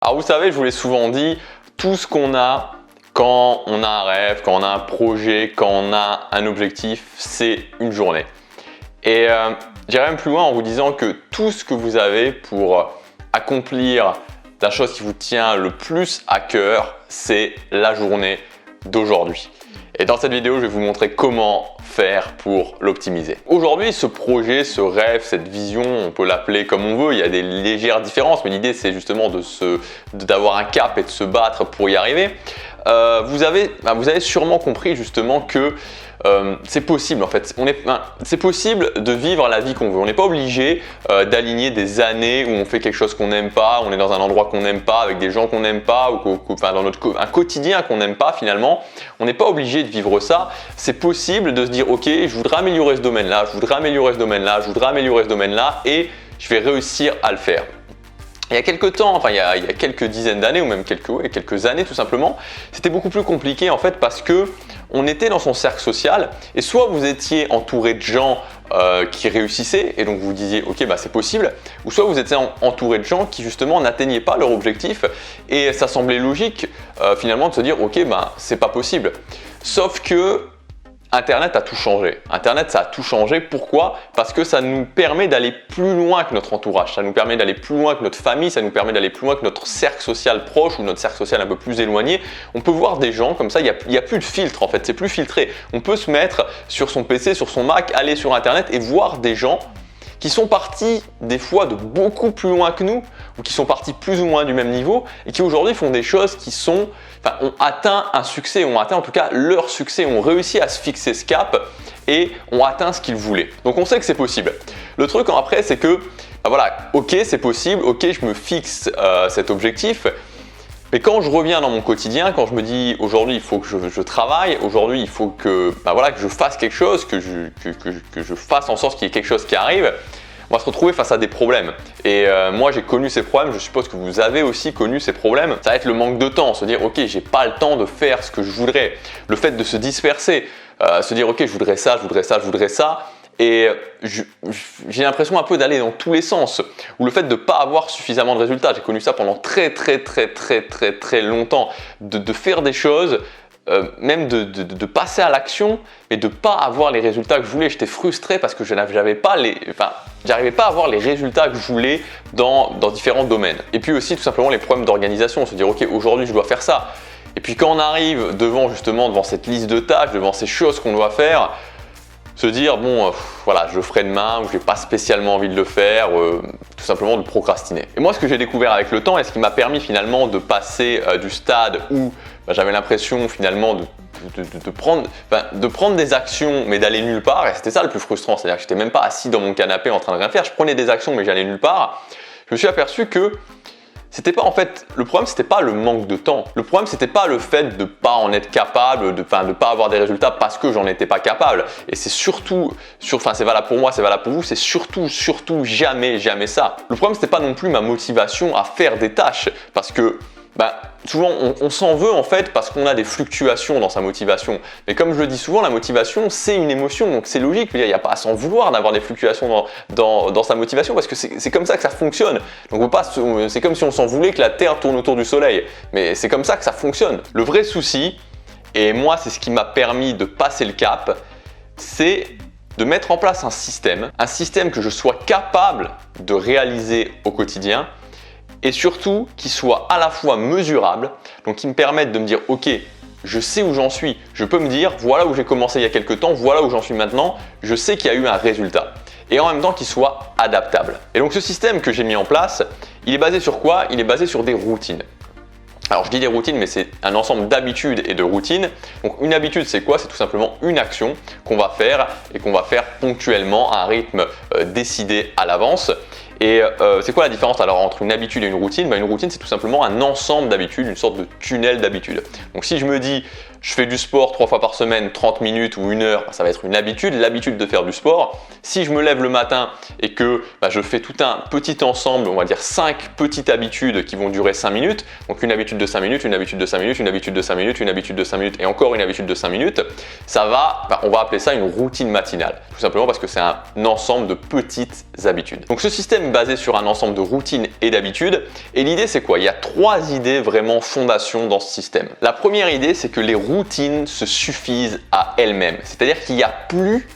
Alors vous savez, je vous l'ai souvent dit, tout ce qu'on a quand on a un rêve, quand on a un projet, quand on a un objectif, c'est une journée. Et j'irai même plus loin en vous disant que tout ce que vous avez pour accomplir la chose qui vous tient le plus à cœur, c'est la journée d'aujourd'hui. Et dans cette vidéo, je vais vous montrer comment faire pour l'optimiser. Aujourd'hui, ce projet, ce rêve, cette vision, on peut l'appeler comme on veut, il y a des légères différences, mais l'idée c'est justement d'avoir un cap et de se battre pour y arriver. Vous avez sûrement compris justement que c'est possible en fait. C'est possible de vivre la vie qu'on veut. On n'est pas obligé d'aligner des années où on fait quelque chose qu'on n'aime pas, on est dans un endroit qu'on n'aime pas, avec des gens qu'on n'aime pas, ou dans un quotidien qu'on n'aime pas finalement. On n'est pas obligé de vivre ça. C'est possible de se dire ok, je voudrais améliorer ce domaine-là, je voudrais améliorer ce domaine-là, je voudrais améliorer ce domaine-là et je vais réussir à le faire. Il y a quelques temps, il y a quelques dizaines d'années ou même quelques années tout simplement, c'était beaucoup plus compliqué en fait parce que on était dans son cercle social et soit vous étiez entouré de gens qui réussissaient et donc vous disiez ok c'est possible, ou soit vous étiez entouré de gens qui justement n'atteignaient pas leur objectif et ça semblait logique finalement de se dire ok c'est pas possible. Sauf que Internet a tout changé. Internet, ça a tout changé. Pourquoi? Parce que ça nous permet d'aller plus loin que notre entourage. Ça nous permet d'aller plus loin que notre famille. Ça nous permet d'aller plus loin que notre cercle social proche ou notre cercle social un peu plus éloigné. On peut voir des gens comme ça. Il n'y a plus de filtre en fait. C'est plus filtré. On peut se mettre sur son PC, sur son Mac, aller sur Internet et voir des gens qui sont partis des fois de beaucoup plus loin que nous ou qui sont partis plus ou moins du même niveau et qui aujourd'hui font des choses qui ont atteint un succès, ont atteint en tout cas leur succès, ont réussi à se fixer ce cap et ont atteint ce qu'ils voulaient. Donc on sait que c'est possible. Le truc après c'est que ok c'est possible, ok je me fixe cet objectif. Mais quand je reviens dans mon quotidien, quand je me dis aujourd'hui il faut que je travaille, aujourd'hui il faut que je fasse quelque chose, que je fasse en sorte qu'il y ait quelque chose qui arrive, on va se retrouver face à des problèmes. Et moi j'ai connu ces problèmes, je suppose que vous avez aussi connu ces problèmes. Ça va être le manque de temps, se dire ok j'ai pas le temps de faire ce que je voudrais, le fait de se disperser, se dire ok je voudrais ça, je voudrais ça, je voudrais ça. Et j'ai l'impression un peu d'aller dans tous les sens, ou le fait de ne pas avoir suffisamment de résultats. J'ai connu ça pendant très longtemps, de faire des choses, même de passer à l'action, mais de ne pas avoir les résultats que je voulais. J'étais frustré parce que j'arrivais pas à avoir les résultats que je voulais dans différents domaines. Et puis aussi tout simplement les problèmes d'organisation, se dire ok aujourd'hui je dois faire ça. Et puis quand on arrive devant cette liste de tâches, devant ces choses qu'on doit faire, se dire je ferai demain ou je n'ai pas spécialement envie de le faire, tout simplement de procrastiner. Et moi ce que j'ai découvert avec le temps et ce qui m'a permis finalement de passer du stade où j'avais l'impression finalement de prendre des actions mais d'aller nulle part, et c'était ça le plus frustrant, c'est-à-dire que je n'étais même pas assis dans mon canapé en train de rien faire, je prenais des actions mais j'allais nulle part, je me suis aperçu que le problème c'était pas le manque de temps, le problème c'était pas le fait de pas en être capable, de pas avoir des résultats parce que j'en étais pas capable. Et c'est surtout, c'est valable pour moi, c'est valable pour vous, c'est surtout jamais ça. Le problème c'était pas non plus ma motivation à faire des tâches, parce que souvent on s'en veut en fait parce qu'on a des fluctuations dans sa motivation. Mais comme je le dis souvent, la motivation c'est une émotion, donc c'est logique, il n'y a pas à s'en vouloir d'avoir des fluctuations dans sa motivation parce que c'est comme ça que ça fonctionne. Donc c'est comme si on s'en voulait que la Terre tourne autour du Soleil, mais c'est comme ça que ça fonctionne. Le vrai souci, et moi c'est ce qui m'a permis de passer le cap, c'est de mettre en place un système que je sois capable de réaliser au quotidien, et surtout qui soit à la fois mesurable, donc qui me permette de me dire ok, je sais où j'en suis, je peux me dire voilà où j'ai commencé il y a quelques temps, voilà où j'en suis maintenant, je sais qu'il y a eu un résultat, et en même temps qu'il soit adaptable. Et donc ce système que j'ai mis en place, il est basé sur quoi? Il est basé sur des routines. Alors je dis des routines, mais c'est un ensemble d'habitudes et de routines. Donc une habitude c'est quoi? C'est tout simplement une action qu'on va faire et qu'on va faire ponctuellement à un rythme décidé à l'avance. Et c'est quoi la différence alors entre une habitude et une routine? Une routine c'est tout simplement un ensemble d'habitudes, une sorte de tunnel d'habitudes. Donc si je me dis je fais du sport 3 fois par semaine, 30 minutes ou 1 heure, ça va être une habitude, l'habitude de faire du sport. Si je me lève le matin et que je fais tout un petit ensemble, on va dire 5 petites habitudes qui vont durer 5 minutes, donc une habitude de 5 minutes, une habitude de 5 minutes, une habitude de 5 minutes, une habitude de 5 minutes et encore une habitude de 5 minutes, on va appeler ça une routine matinale. Tout simplement parce que c'est un ensemble de petites habitudes. Donc ce système est basé sur un ensemble de routines et d'habitudes. Et l'idée c'est quoi? Il y a 3 idées vraiment fondations dans ce système. La première idée, c'est que les routines se suffisent à elles-mêmes. C'est-à-dire qu'il n'y a plus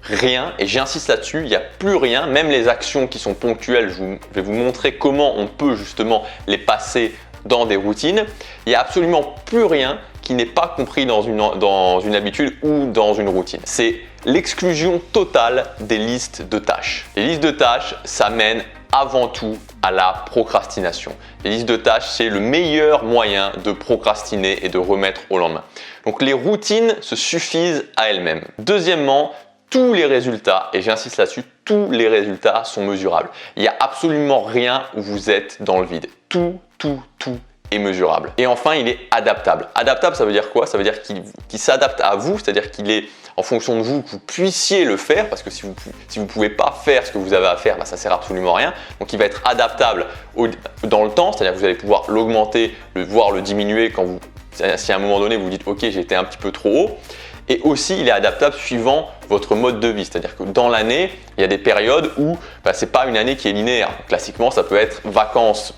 rien, et j'insiste là-dessus, il n'y a plus rien, même les actions qui sont ponctuelles, je vais vous montrer comment on peut justement les passer dans des routines. Il n'y a absolument plus rien qui n'est pas compris dans une habitude ou dans une routine. C'est l'exclusion totale des listes de tâches. Les listes de tâches, ça mène avant tout à la procrastination. Les listes de tâches, c'est le meilleur moyen de procrastiner et de remettre au lendemain. Donc les routines se suffisent à elles-mêmes. Deuxièmement, tous les résultats, et j'insiste là-dessus, tous les résultats sont mesurables. Il n'y a absolument rien où vous êtes dans le vide. Tout est mesurable. Et enfin, il est adaptable. Adaptable, ça veut dire quoi? Ça veut dire qu'il s'adapte à vous, c'est-à-dire qu'il est en fonction de vous, que vous puissiez le faire, parce que si vous pouvez pas faire ce que vous avez à faire, ça sert absolument à rien. Donc il va être adaptable dans le temps, c'est-à-dire que vous allez pouvoir l'augmenter, voire le diminuer si à un moment donné vous dites ok, j'ai été un petit peu trop haut. Et aussi, il est adaptable suivant votre mode de vie. C'est-à-dire que dans l'année, il y a des périodes où ce n'est pas une année qui est linéaire. Classiquement, ça peut être vacances,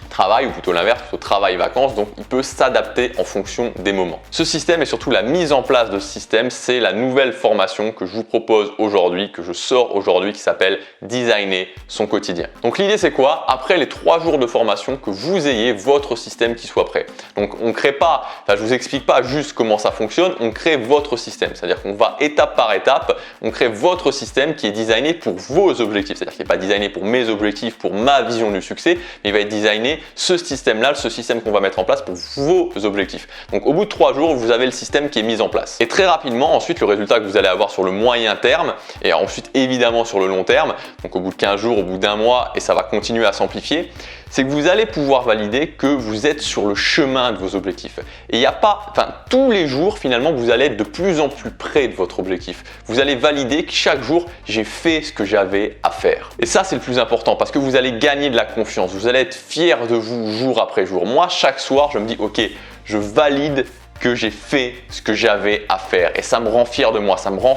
travail, ou plutôt l'inverse, plutôt travail-vacances, donc il peut s'adapter en fonction des moments. Ce système et surtout la mise en place de ce système, c'est la nouvelle formation que je vous propose aujourd'hui, que je sors aujourd'hui, qui s'appelle Designer son quotidien. Donc l'idée c'est quoi? Après les 3 jours de formation, que vous ayez votre système qui soit prêt. Donc on ne crée pas, je ne vous explique pas juste comment ça fonctionne, on crée votre système. C'est-à-dire qu'on va étape par étape, on crée votre système qui est designé pour vos objectifs. C'est-à-dire qu'il n'est pas designé pour mes objectifs, pour ma vision du succès, mais il va être designé ce système-là, ce système qu'on va mettre en place pour vos objectifs. Donc au bout de 3 jours, vous avez le système qui est mis en place. Et très rapidement, ensuite, le résultat que vous allez avoir sur le moyen terme et ensuite évidemment sur le long terme, donc au bout de 15 jours, au bout d'1 mois, et ça va continuer à s'amplifier, c'est que vous allez pouvoir valider que vous êtes sur le chemin de vos objectifs. Et il n'y a pas, tous les jours finalement, vous allez être de plus en plus près de votre objectif. Vous allez valider que chaque jour, j'ai fait ce que j'avais à faire. Et ça, c'est le plus important parce que vous allez gagner de la confiance. Vous allez être fier de vous jour après jour. Moi, chaque soir, je me dis, ok, je valide que j'ai fait ce que j'avais à faire et ça me rend fier de moi, ça me rend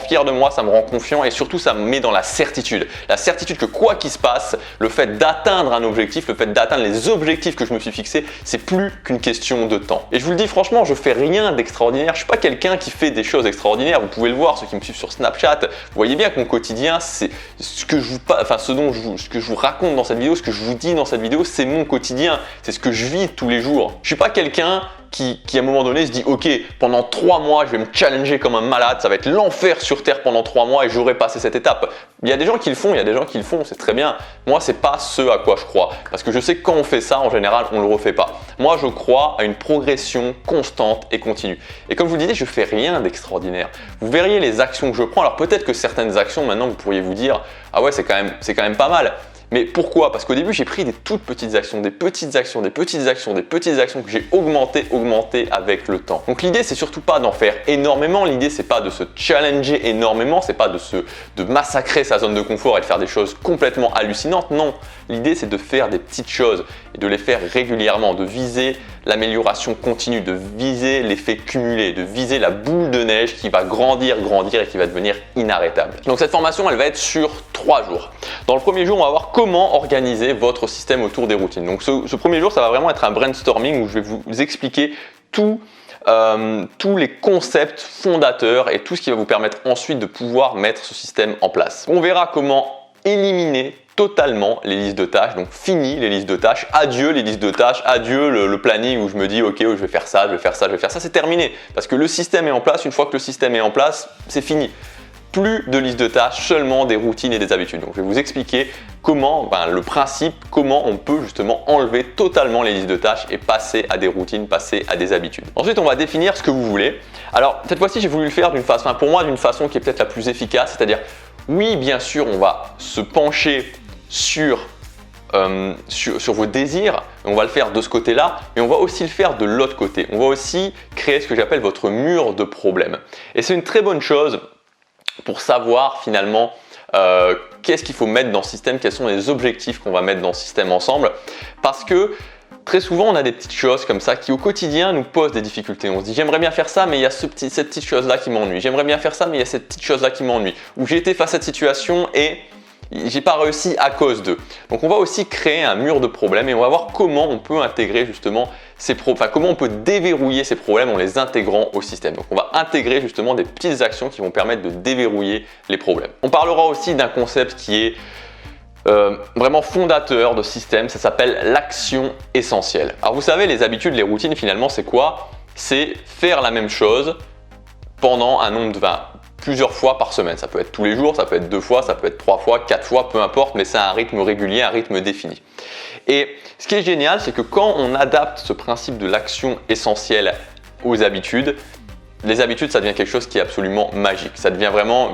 confiant et surtout ça me met dans la certitude que quoi qu'il se passe, le fait d'atteindre un objectif, le fait d'atteindre les objectifs que je me suis fixé, c'est plus qu'une question de temps. Et je vous le dis franchement, je fais rien d'extraordinaire, je suis pas quelqu'un qui fait des choses extraordinaires, vous pouvez le voir, ceux qui me suivent sur Snapchat, vous voyez bien que mon quotidien, c'est ce que je vous raconte dans cette vidéo, ce que je vous dis dans cette vidéo, c'est mon quotidien, c'est ce que je vis tous les jours. Je suis pas quelqu'un qui à un moment donné se dit ok, pendant 3 mois je vais me challenger comme un malade, ça va être l'enfer sur terre pendant 3 mois et j'aurai passé cette étape. Il y a des gens qui le font, c'est très bien. Moi c'est pas ce à quoi je crois parce que je sais que quand on fait ça en général on le refait pas. Moi je crois à une progression constante et continue. Et comme je vous le disais, je fais rien d'extraordinaire. Vous verriez les actions que je prends. Alors peut-être que certaines actions maintenant vous pourriez vous dire ah ouais c'est quand même pas mal. Mais pourquoi? Parce qu'au début, j'ai pris des toutes petites actions, des petites actions que j'ai augmentées avec le temps. Donc l'idée, c'est surtout pas d'en faire énormément. L'idée, c'est pas de se challenger énormément, c'est pas de massacrer sa zone de confort et de faire des choses complètement hallucinantes. Non, l'idée, c'est de faire des petites choses et de les faire régulièrement, de viser l'amélioration continue, de viser l'effet cumulé, de viser la boule de neige qui va grandir et qui va devenir inarrêtable. Donc cette formation, elle va être sur 3 jours. Dans le premier jour, on va voir comment organiser votre système autour des routines. Donc ce premier jour, ça va vraiment être un brainstorming où je vais vous expliquer tous les concepts fondateurs et tout ce qui va vous permettre ensuite de pouvoir mettre ce système en place. On verra comment éliminer totalement les listes de tâches, donc fini les listes de tâches, adieu les listes de tâches, adieu le planning où je me dis ok, je vais faire ça, c'est terminé parce que le système est en place. Une fois que le système est en place, c'est fini. Plus de listes de tâches, seulement des routines et des habitudes. Donc je vais vous expliquer comment, le principe, comment on peut justement enlever totalement les listes de tâches et passer à des routines, passer à des habitudes. Ensuite, on va définir ce que vous voulez. Alors cette fois-ci, j'ai voulu le faire d'une façon qui est peut-être la plus efficace, c'est-à-dire oui, bien sûr, on va se pencher sur sur vos désirs, on va le faire de ce côté-là, mais on va aussi le faire de l'autre côté. On va aussi créer ce que j'appelle votre mur de problèmes. Et c'est une très bonne chose pour savoir finalement qu'est-ce qu'il faut mettre dans le système, quels sont les objectifs qu'on va mettre dans le système ensemble, parce que très souvent, on a des petites choses comme ça qui au quotidien nous posent des difficultés. On se dit j'aimerais bien faire ça, mais il y a cette petite chose-là qui m'ennuie. J'aimerais bien faire ça, mais il y a cette petite chose-là qui m'ennuie. Ou j'ai été face à cette situation et j'ai pas réussi à cause d'eux. Donc on va aussi créer un mur de problèmes et on va voir comment on peut intégrer justement comment on peut déverrouiller ces problèmes en les intégrant au système. Donc on va intégrer justement des petites actions qui vont permettre de déverrouiller les problèmes. On parlera aussi d'un concept qui est vraiment fondateur de système, ça s'appelle l'action essentielle. Alors vous savez, les habitudes, les routines finalement c'est quoi? C'est faire la même chose pendant un nombre de plusieurs fois par semaine. Ça peut être tous les jours, ça peut être 2 fois, ça peut être 3 fois, 4 fois, peu importe, mais c'est un rythme régulier, un rythme défini. Et ce qui est génial, c'est que quand on adapte ce principe de l'action essentielle aux habitudes, les habitudes, ça devient quelque chose qui est absolument magique. Ça devient vraiment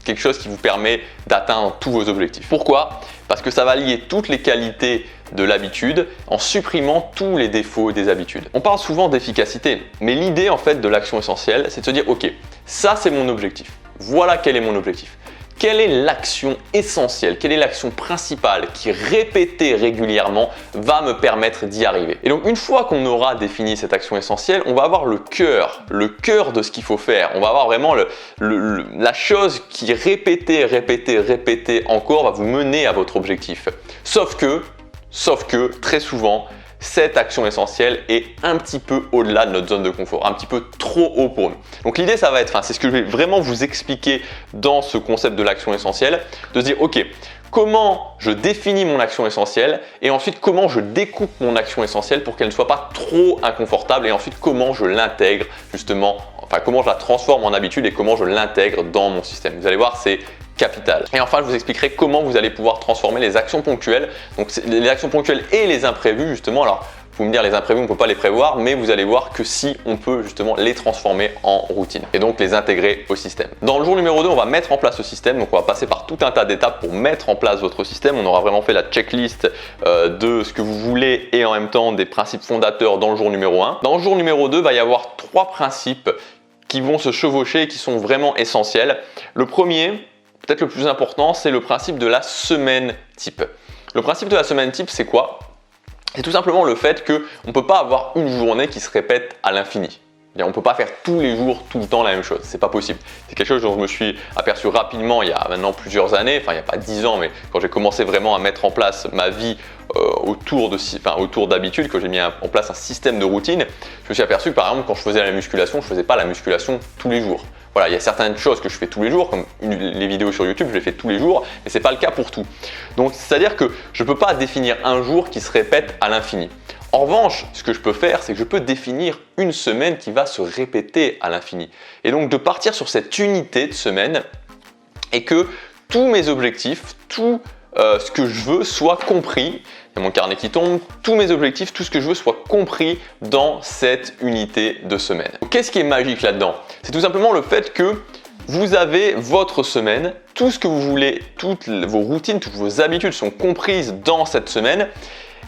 quelque chose qui vous permet d'atteindre tous vos objectifs. Pourquoi? Parce que ça va lier toutes les qualités de l'habitude en supprimant tous les défauts des habitudes. On parle souvent d'efficacité, mais l'idée en fait de l'action essentielle, c'est de se dire ok, ça c'est mon objectif. Voilà quel est mon objectif. Quelle est l'action essentielle? Quelle est l'action principale qui, répétée régulièrement, va me permettre d'y arriver? Et donc, une fois qu'on aura défini cette action essentielle, on va avoir le cœur de ce qu'il faut faire. On va avoir vraiment la chose qui, répétée encore, va vous mener à votre objectif. Sauf que, très souvent, cette action essentielle est un petit peu au-delà de notre zone de confort, un petit peu trop haut pour nous. Donc l'idée, ça va être, c'est ce que je vais vraiment vous expliquer dans ce concept de l'action essentielle, de se dire, ok, comment je définis mon action essentielle et ensuite comment je découpe mon action essentielle pour qu'elle ne soit pas trop inconfortable et ensuite comment je l'intègre justement, comment je la transforme en habitude et comment je l'intègre dans mon système. Vous allez voir, c'est capital. Et enfin, je vous expliquerai comment vous allez pouvoir transformer les actions ponctuelles, donc les actions ponctuelles et les imprévus justement. Alors, vous me dire les imprévus, on ne peut pas les prévoir, mais vous allez voir que si on peut justement les transformer en routine et donc les intégrer au système. Dans le jour numéro 2, on va mettre en place ce système, donc on va passer par tout un tas d'étapes pour mettre en place votre système. On aura vraiment fait la checklist de ce que vous voulez et en même temps des principes fondateurs dans le jour numéro 1. Dans le jour numéro 2, il va y avoir 3 principes qui vont se chevaucher et qui sont vraiment essentiels. Le premier, peut-être le plus important, c'est le principe de la semaine type. Le principe de la semaine type, c'est quoi? C'est tout simplement le fait qu'on ne peut pas avoir une journée qui se répète à l'infini. On ne peut pas faire tous les jours, tout le temps la même chose. C'est pas possible. C'est quelque chose dont je me suis aperçu rapidement il y a maintenant plusieurs années, enfin il n'y a pas 10 ans, mais quand j'ai commencé vraiment à mettre en place ma vie autour d'habitudes, quand j'ai mis en place un système de routine, je me suis aperçu que par exemple quand je faisais la musculation, je ne faisais pas la musculation tous les jours. Voilà, il y a certaines choses que je fais tous les jours, comme les vidéos sur YouTube, je les fais tous les jours, mais ce n'est pas le cas pour tout. Donc, c'est-à-dire que je ne peux pas définir un jour qui se répète à l'infini. En revanche, ce que je peux faire, c'est que je peux définir une semaine qui va se répéter à l'infini. Et donc, de partir sur cette unité de semaine et que tous mes objectifs, tout ce que je veux soit compris. Il y a mon carnet qui tombe, tous mes objectifs, tout ce que je veux soit compris dans cette unité de semaine. Qu'est-ce qui est magique là-dedans? C'est tout simplement le fait que vous avez votre semaine, tout ce que vous voulez, toutes vos routines, toutes vos habitudes sont comprises dans cette semaine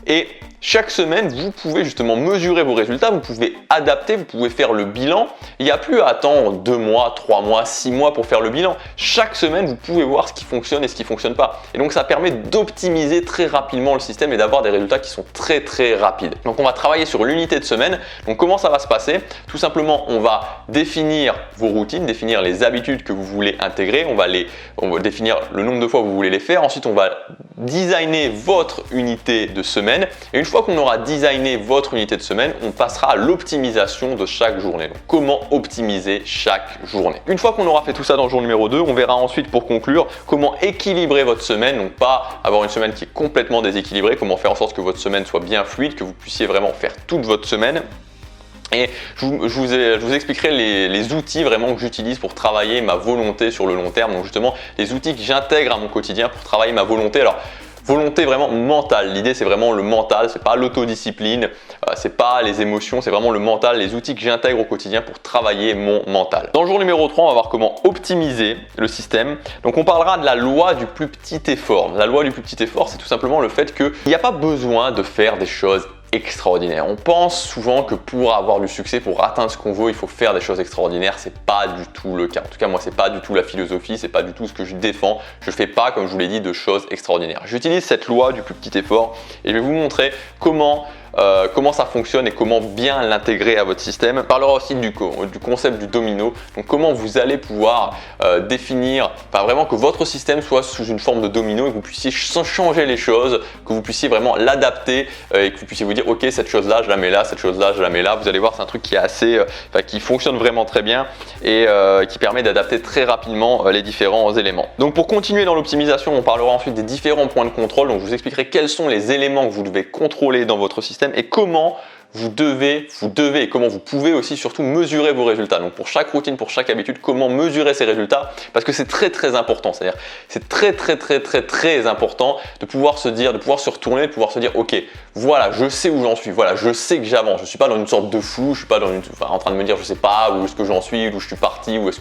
et chaque semaine, vous pouvez justement mesurer vos résultats, vous pouvez adapter, vous pouvez faire le bilan. Il n'y a plus à attendre 2 mois, 3 mois, 6 mois pour faire le bilan. Chaque semaine, vous pouvez voir ce qui fonctionne et ce qui ne fonctionne pas. Et donc, ça permet d'optimiser très rapidement le système et d'avoir des résultats qui sont très rapides. Donc, on va travailler sur l'unité de semaine. Donc, comment ça va se passer? Tout simplement, on va définir vos routines, définir les habitudes que vous voulez intégrer. On va définir le nombre de fois où vous voulez les faire. Ensuite, on va designer votre unité de semaine. Et une fois qu'on aura designé votre unité de semaine, on passera à l'optimisation de chaque journée. Donc, comment optimiser chaque journée. Une fois qu'on aura fait tout ça dans le jour numéro 2, on verra ensuite pour conclure comment équilibrer votre semaine. Donc, pas avoir une semaine qui est complètement déséquilibrée, comment faire en sorte que votre semaine soit bien fluide, que vous puissiez vraiment faire toute votre semaine. Et je vous expliquerai les outils vraiment que j'utilise pour travailler ma volonté sur le long terme. Donc justement, les outils que j'intègre à mon quotidien pour travailler ma volonté. Alors, volonté vraiment mentale. L'idée, c'est vraiment le mental, c'est pas l'autodiscipline, c'est pas les émotions, c'est vraiment le mental, les outils que j'intègre au quotidien pour travailler mon mental. Dans le jour numéro 3, on va voir comment optimiser le système. Donc on parlera de la loi du plus petit effort. La loi du plus petit effort, c'est tout simplement le fait qu'il n'y a pas besoin de faire des choses extraordinaire. On pense souvent que pour avoir du succès, pour atteindre ce qu'on veut, il faut faire des choses extraordinaires. C'est pas du tout le cas. En tout cas, moi, c'est pas du tout la philosophie, c'est pas du tout ce que je défends. Je fais pas, comme je vous l'ai dit, de choses extraordinaires. J'utilise cette loi du plus petit effort et je vais vous montrer comment ça fonctionne et comment bien l'intégrer à votre système. On parlera aussi du concept du domino, donc comment vous allez pouvoir définir, vraiment que votre système soit sous une forme de domino et que vous puissiez changer les choses, que vous puissiez vraiment l'adapter et que vous puissiez vous dire ok, cette chose là je la mets là, cette chose là je la mets là. Vous allez voir, c'est un truc qui est assez, qui fonctionne vraiment très bien et qui permet d'adapter très rapidement les différents éléments. Donc pour continuer dans l'optimisation, on parlera ensuite des différents points de contrôle. Donc je vous expliquerai quels sont les éléments que vous devez contrôler dans votre système et comment vous devez et comment vous pouvez aussi surtout mesurer vos résultats. Donc pour chaque routine, pour chaque habitude, comment mesurer ces résultats, parce que c'est très important. C'est-à-dire c'est très important de pouvoir se dire, de pouvoir se retourner, de pouvoir se dire ok, voilà, je sais où j'en suis, voilà, je sais que j'avance. Je suis pas dans une sorte de flou, je suis pas dans en train de me dire je sais pas où est-ce que j'en suis, d'où je suis parti, où est-ce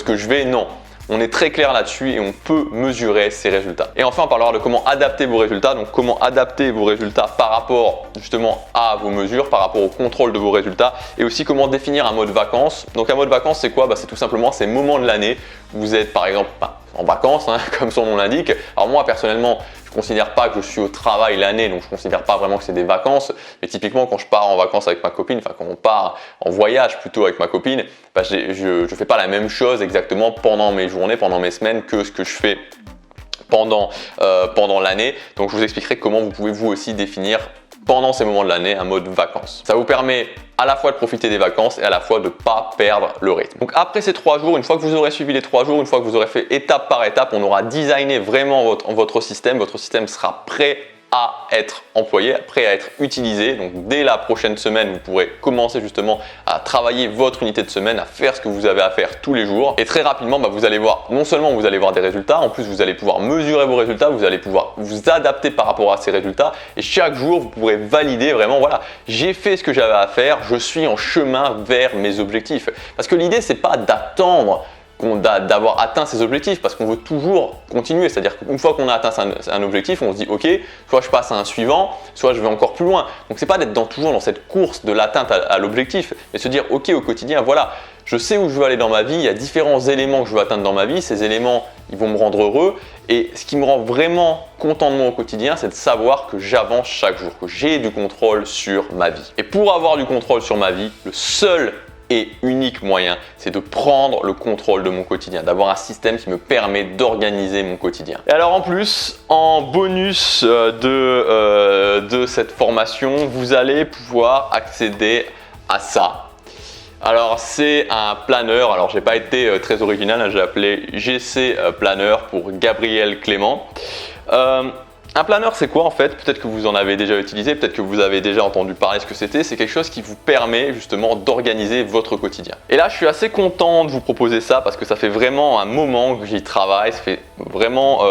que je vais. Non. On est très clair là-dessus et on peut mesurer ces résultats. Et enfin, on parlera de comment adapter vos résultats. Donc, comment adapter vos résultats par rapport justement à vos mesures, par rapport au contrôle de vos résultats et aussi comment définir un mode vacances. Donc, un mode vacances, c'est quoi? C'est tout simplement ces moments de l'année où vous êtes par exemple en vacances, comme son nom l'indique. Alors moi, personnellement, je ne considère pas que je suis au travail l'année, donc je ne considère pas vraiment que c'est des vacances. Mais typiquement, quand je pars en vacances avec ma copine, quand on part en voyage plutôt avec ma copine, je ne fais pas la même chose exactement pendant mes journées, pendant mes semaines que ce que je fais pendant l'année. Donc je vous expliquerai comment vous pouvez vous aussi définir pendant ces moments de l'année un mode vacances. Ça vous permet à la fois de profiter des vacances et à la fois de ne pas perdre le rythme. Donc après ces 3 jours, une fois que vous aurez suivi les 3 jours, une fois que vous aurez fait étape par étape, on aura designé vraiment votre système. Votre système sera prêt à être employé, prêt à être utilisé. Donc dès la prochaine semaine, vous pourrez commencer justement à travailler votre unité de semaine, à faire ce que vous avez à faire tous les jours. Et très rapidement, vous allez voir, non seulement vous allez voir des résultats, en plus vous allez pouvoir mesurer vos résultats, vous allez pouvoir vous adapter par rapport à ces résultats. Et chaque jour, vous pourrez valider vraiment, voilà, j'ai fait ce que j'avais à faire, je suis en chemin vers mes objectifs. Parce que l'idée, c'est pas d'attendre d'avoir atteint ses objectifs, parce qu'on veut toujours continuer. C'est-à-dire qu'une fois qu'on a atteint un objectif, on se dit ok, soit je passe à un suivant, soit je vais encore plus loin. Donc c'est pas d'être toujours dans cette course de l'atteinte à l'objectif, mais se dire ok, au quotidien, voilà, je sais où je veux aller dans ma vie, il y a différents éléments que je veux atteindre dans ma vie, ces éléments ils vont me rendre heureux, et ce qui me rend vraiment content de moi au quotidien, c'est de savoir que j'avance chaque jour, que j'ai du contrôle sur ma vie. Et pour avoir du contrôle sur ma vie, le seul et unique moyen, c'est de prendre le contrôle de mon quotidien, d'avoir un système qui me permet d'organiser mon quotidien. Et alors en plus, en bonus de cette formation, vous allez pouvoir accéder à ça. Alors c'est un planeur, alors j'ai pas été très original, j'ai appelé GC Planeur pour Gabriel Clément. Un planeur, c'est quoi en fait? Peut-être que vous en avez déjà utilisé, peut-être que vous avez déjà entendu parler ce que c'était. C'est quelque chose qui vous permet justement d'organiser votre quotidien. Et là, je suis assez content de vous proposer ça parce que ça fait vraiment un moment que j'y travaille. Ça fait vraiment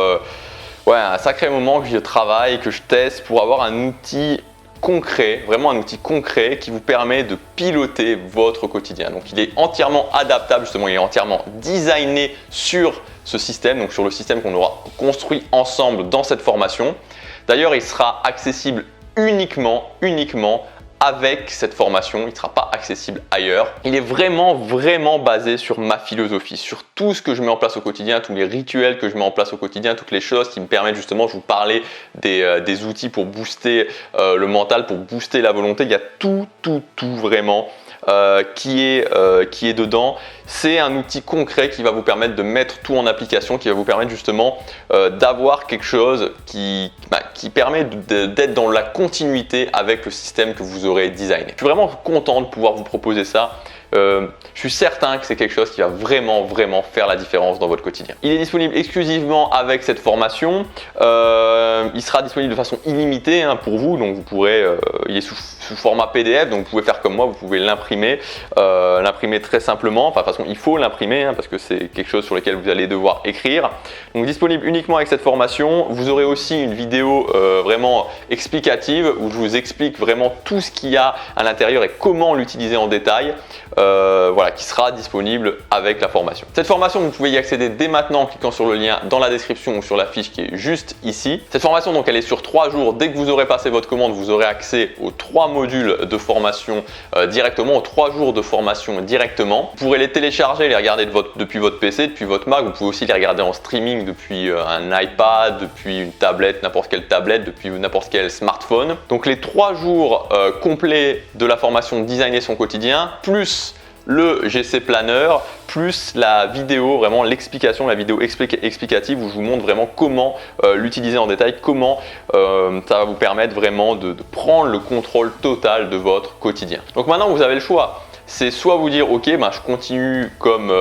un sacré moment que j'y travaille, que je teste pour avoir un outil concret, vraiment un outil concret qui vous permet de piloter votre quotidien. Donc il est entièrement adaptable, justement, il est entièrement designé sur ce système, donc sur le système qu'on aura construit ensemble dans cette formation. D'ailleurs, il sera accessible uniquement avec cette formation, il ne sera pas accessible ailleurs. Il est vraiment basé sur ma philosophie, sur tout ce que je mets en place au quotidien, tous les rituels que je mets en place au quotidien, toutes les choses qui me permettent justement, je vous parlais des outils pour booster le mental, pour booster la volonté. Il y a tout vraiment qui est dedans. C'est un outil concret qui va vous permettre de mettre tout en application, qui va vous permettre justement d'avoir quelque chose qui permet d'être dans la continuité avec le système que vous aurez designé. Je suis vraiment content de pouvoir pouvoir vous proposer ça. Je suis certain que c'est quelque chose qui va vraiment faire la différence dans votre quotidien. Il est disponible exclusivement avec cette formation. Il sera disponible de façon illimitée pour vous, donc vous pourrez, il est sous format PDF, donc vous pouvez faire comme moi, vous pouvez l'imprimer, l'imprimer très simplement. Enfin, de toute façon, il faut l'imprimer parce que c'est quelque chose sur lequel vous allez devoir écrire. Donc disponible uniquement avec cette formation. Vous aurez aussi une vidéo vraiment explicative où je vous explique vraiment tout ce qu'il y a à l'intérieur et comment l'utiliser en détail. Voilà, qui sera disponible avec la formation. Cette formation, vous pouvez y accéder dès maintenant en cliquant sur le lien dans la description ou sur la fiche qui est juste ici. Cette formation, donc, elle est sur 3 jours. Dès que vous aurez passé votre commande, vous aurez accès aux 3 modules de formation directement, aux 3 jours de formation directement. Vous pourrez les télécharger, les regarder depuis votre PC, depuis votre Mac. Vous pouvez aussi les regarder en streaming depuis un iPad, depuis une tablette, n'importe quelle tablette, depuis n'importe quel smartphone. Donc les 3 jours complets de la formation Designer son quotidien, plus le GC Planner, plus la vidéo, vraiment l'explication, la vidéo explicative où je vous montre vraiment comment l'utiliser en détail, comment ça va vous permettre vraiment de prendre le contrôle total de votre quotidien. Donc maintenant vous avez le choix. C'est soit vous dire ok, je continue comme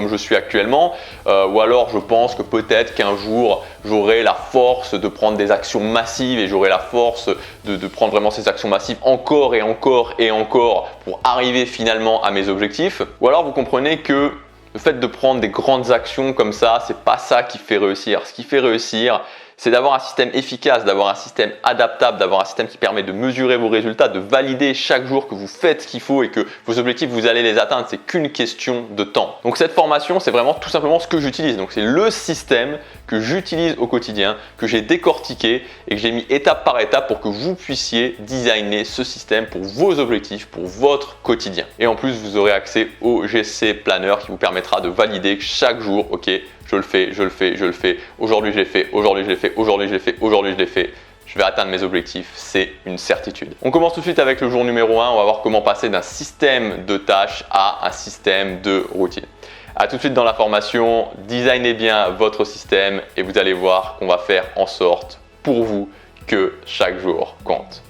je suis actuellement, ou alors je pense que peut-être qu'un jour j'aurai la force de prendre des actions massives et j'aurai la force de prendre vraiment ces actions massives encore et encore et encore pour arriver finalement à mes objectifs. Ou alors vous comprenez que le fait de prendre des grandes actions comme ça, c'est pas ça qui fait réussir. Ce qui fait réussir, c'est d'avoir un système efficace, d'avoir un système adaptable, d'avoir un système qui permet de mesurer vos résultats, de valider chaque jour que vous faites ce qu'il faut et que vos objectifs, vous allez les atteindre. C'est qu'une question de temps. Donc cette formation, c'est vraiment tout simplement ce que j'utilise. Donc c'est le système que j'utilise au quotidien, que j'ai décortiqué et que j'ai mis étape par étape pour que vous puissiez designer ce système pour vos objectifs, pour votre quotidien. Et en plus, vous aurez accès au GC Planner qui vous permettra de valider chaque jour, ok, je le fais, je le fais, je le fais, aujourd'hui je l'ai fait, aujourd'hui je l'ai fait, aujourd'hui je l'ai fait, aujourd'hui je l'ai fait. Je vais atteindre mes objectifs, c'est une certitude. On commence tout de suite avec le jour numéro 1. On va voir comment passer d'un système de tâches à un système de routine. A tout de suite dans la formation, designez bien votre système et vous allez voir qu'on va faire en sorte pour vous que chaque jour compte.